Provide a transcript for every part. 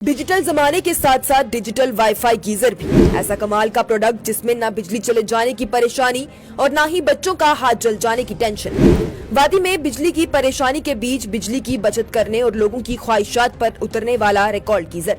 Digital जमाने के साथ साथ डिजिटल वाईफाई गीजर भी ऐसा कमाल का प्रोडक्ट जिसमें ना बिजली चले जाने की परेशानी और ना ही बच्चों का हाथ जल जाने की टेंशन। वादी में बिजली की परेशानी के बीच बिजली की बचत करने और लोगों की ख्वाहिशात पर उतरने वाला रिकॉर्ड गीजर।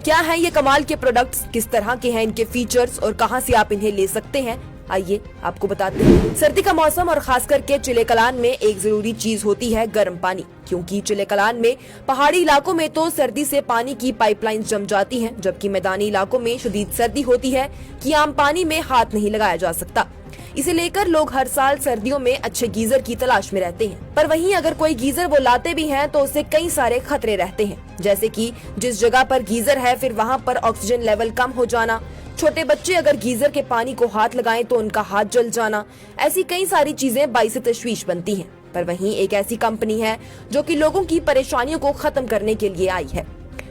क्या है ये कमाल के प्रोडक्ट्स, किस तरह के हैं इनके फीचर्स और कहां से आप इन्हें ले सकते हैं, आइए आपको बताते हैं। सर्दी का मौसम और खास करके चिलेकलान में एक जरूरी चीज होती है गर्म पानी, क्योंकि चिलेकलान में पहाड़ी इलाकों में तो सर्दी से पानी की पाइपलाइन जम जाती हैं, जबकि मैदानी इलाकों में शदीद सर्दी होती है कि आम पानी में हाथ नहीं लगाया जा सकता। इसे लेकर लोग हर साल सर्दियों में अच्छे गीजर की तलाश में रहते हैं। पर वहीं अगर कोई गीजर वो लाते भी हैं तो उससे कई सारे खतरे रहते हैं, जैसे कि जिस जगह पर गीजर है फिर वहाँ पर ऑक्सीजन लेवल कम हो जाना, छोटे बच्चे अगर गीजर के पानी को हाथ लगाएं तो उनका हाथ जल जाना, ऐसी कई सारी चीजें बाइस तशवीश बनती हैं। पर वहीं एक ऐसी कंपनी है जो कि लोगों की परेशानियों को खत्म करने के लिए आई है।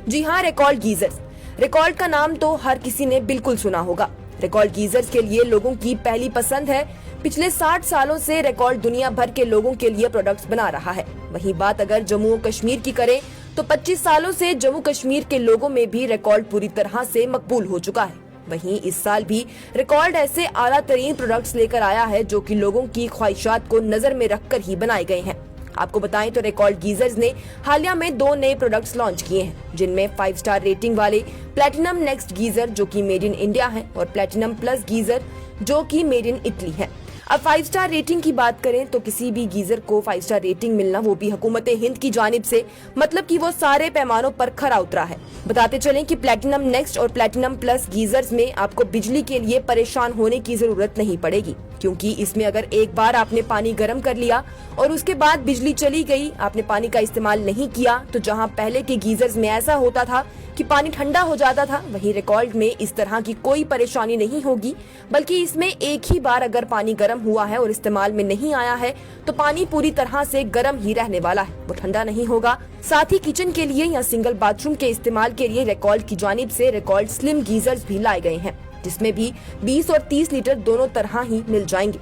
जी हाँ, रिकॉर्ड गीजर्स। रिकॉर्ड का नाम तो हर किसी ने बिल्कुल सुना होगा। रिकॉर्ड गीजर्स के लिए लोगों की पहली पसंद है। पिछले 60 सालों से रिकॉर्ड दुनिया भर के लोगों के लिए प्रोडक्ट्स बना रहा है। वहीं बात अगर जम्मू और कश्मीर की करें तो 25 सालों से जम्मू कश्मीर के लोगों में भी रिकॉर्ड पूरी तरह से मकबूल हो चुका है। वहीं इस साल भी रिकॉर्ड ऐसे आला तरीन प्रोडक्ट्स लेकर आया है जो कि लोगों की ख्वाहिशात को नजर में रखकर ही बनाए गए हैं। आपको बताएं तो रिकॉर्ड गीजर्स ने हालिया में 2 नए प्रोडक्ट्स लॉन्च किए हैं, जिनमें 5 स्टार रेटिंग वाले प्लेटिनम नेक्स्ट गीजर जो कि मेड इन इंडिया है और प्लेटिनम प्लस गीजर जो कि मेड इन इटली है। अब 5 स्टार रेटिंग की बात करें तो किसी भी गीजर को 5 स्टार रेटिंग मिलना, वो भी हुकूमत हिंद की जानिब से, मतलब कि वो सारे पैमानों पर खरा उतरा है। बताते चलें कि प्लेटिनम नेक्स्ट और प्लेटिनम प्लस गीजर्स में आपको बिजली के लिए परेशान होने की जरूरत नहीं पड़ेगी, क्योंकि इसमें अगर एक बार आपने पानी गर्म कर लिया और उसके बाद बिजली चली गई, आपने पानी का इस्तेमाल नहीं किया, तो जहां पहले के गीजर्स में ऐसा होता था कि पानी ठंडा हो जाता था, वहीं रिकॉर्ड में इस तरह की कोई परेशानी नहीं होगी, बल्कि इसमें एक ही बार अगर पानी गर्म हुआ है और इस्तेमाल में नहीं आया है तो पानी पूरी तरह से गर्म ही रहने वाला है, वो ठंडा नहीं होगा। साथ ही किचन के लिए या सिंगल बाथरूम के इस्तेमाल के लिए रिकॉर्ड की जानिब से रिकॉर्ड स्लिम गीजर्स भी लाए गए हैं, जिसमें भी 20 और 30 लीटर दोनों तरह ही मिल जाएंगे।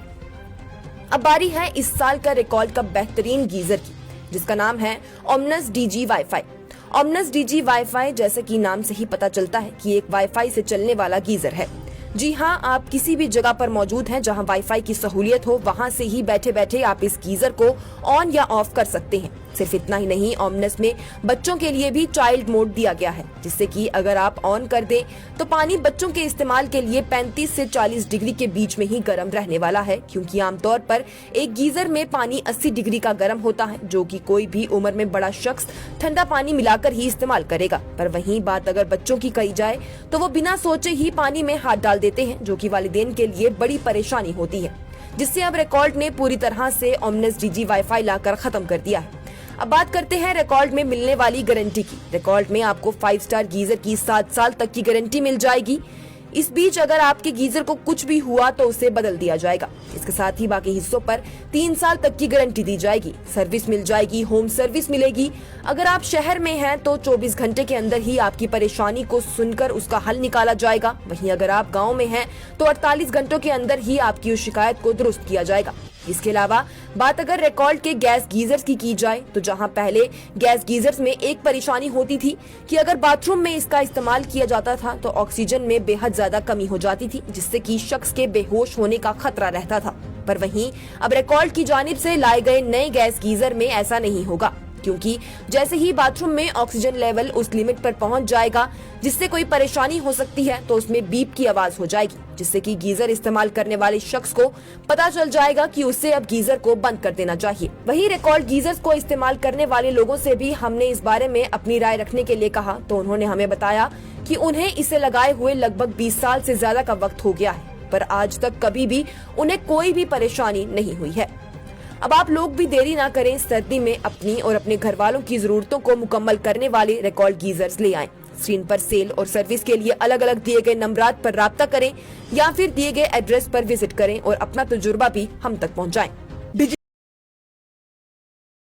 अब बारी है इस साल का रिकॉर्ड का बेहतरीन गीजर की, जिसका नाम है ओमनस डीजी वाईफाई। ओमनस डीजी वाईफाई, जैसे कि नाम से ही पता चलता है कि एक वाईफाई से चलने वाला गीजर है। जी हाँ, आप किसी भी जगह पर मौजूद हैं जहां वाईफाई की सहूलियत हो, वहां से ही बैठे बैठे आप इस गीजर को ऑन या ऑफ कर सकते हैं। सिर्फ इतना ही नहीं, ओमनस में बच्चों के लिए भी चाइल्ड मोड दिया गया है, जिससे कि अगर आप ऑन कर दें तो पानी बच्चों के इस्तेमाल के लिए 35 से 40 डिग्री के बीच में ही गर्म रहने वाला है, क्योंकि आमतौर पर एक गीजर में पानी 80 डिग्री का गर्म होता है, जो कि कोई भी उम्र में बड़ा शख्स ठंडा पानी मिलाकर ही इस्तेमाल करेगा। पर वहीं बात अगर बच्चों की कही जाए तो वो बिना सोचे ही पानी में हाथ डाल देते हैं, जो कि वालिदैन के लिए बड़ी परेशानी होती है, जिससे अब रिकॉर्ड ने पूरी तरह से ओमनस डीजी वाईफाई लाकर खत्म कर दिया है। अब बात करते हैं रिकॉर्ड में मिलने वाली गारंटी की। रिकॉर्ड में आपको 5 स्टार गीजर की 7 साल तक की गारंटी मिल जाएगी। इस बीच अगर आपके गीजर को कुछ भी हुआ तो उसे बदल दिया जाएगा। इसके साथ ही बाकी हिस्सों पर 3 साल तक की गारंटी दी जाएगी। सर्विस मिल जाएगी, होम सर्विस मिलेगी। अगर आप शहर में हैं तो 24 घंटे के अंदर ही आपकी परेशानी को सुनकर उसका हल निकाला जाएगा। वहीं अगर आप गाँव में हैं तो 48 घंटों के अंदर ही आपकी उस शिकायत को दुरुस्त किया जाएगा। इसके अलावा बात अगर रिकॉर्ड के गैस गीजर्स की जाए तो जहां पहले गैस गीजर्स में एक परेशानी होती थी कि अगर बाथरूम में इसका इस्तेमाल किया जाता था तो ऑक्सीजन में बेहद ज्यादा कमी हो जाती थी, जिससे कि शख्स के बेहोश होने का खतरा रहता था। पर वहीं अब रिकॉर्ड की जानिब से लाए गए नए गैस गीजर में ऐसा नहीं होगा, क्योंकि जैसे ही बाथरूम में ऑक्सीजन लेवल उस लिमिट पर पहुंच जाएगा जिससे कोई परेशानी हो सकती है, तो उसमें बीप की आवाज हो जाएगी, जिससे कि गीजर इस्तेमाल करने वाले शख्स को पता चल जाएगा कि उसे अब गीजर को बंद कर देना चाहिए। वहीं रिकॉर्ड गीजर्स को इस्तेमाल करने वाले लोगों से भी हमने इस बारे में अपनी राय रखने के लिए कहा, तो उन्होंने हमें बताया कि उन्हें इसे लगाए हुए लगभग 20 साल से ज्यादा का वक्त हो गया है, पर आज तक कभी भी उन्हें कोई भी परेशानी नहीं हुई है। अब आप लोग भी देरी ना करें, सर्दी में अपनी और अपने घर वालों की जरूरतों को मुकम्मल करने वाले रिकॉर्ड गीजर्स ले आएं। स्क्रीन पर सेल और सर्विस के लिए अलग अलग दिए गए नंबरात पर राब्ता करें या फिर दिए गए एड्रेस पर विजिट करें और अपना तजुर्बा भी हम तक पहुंचाएं।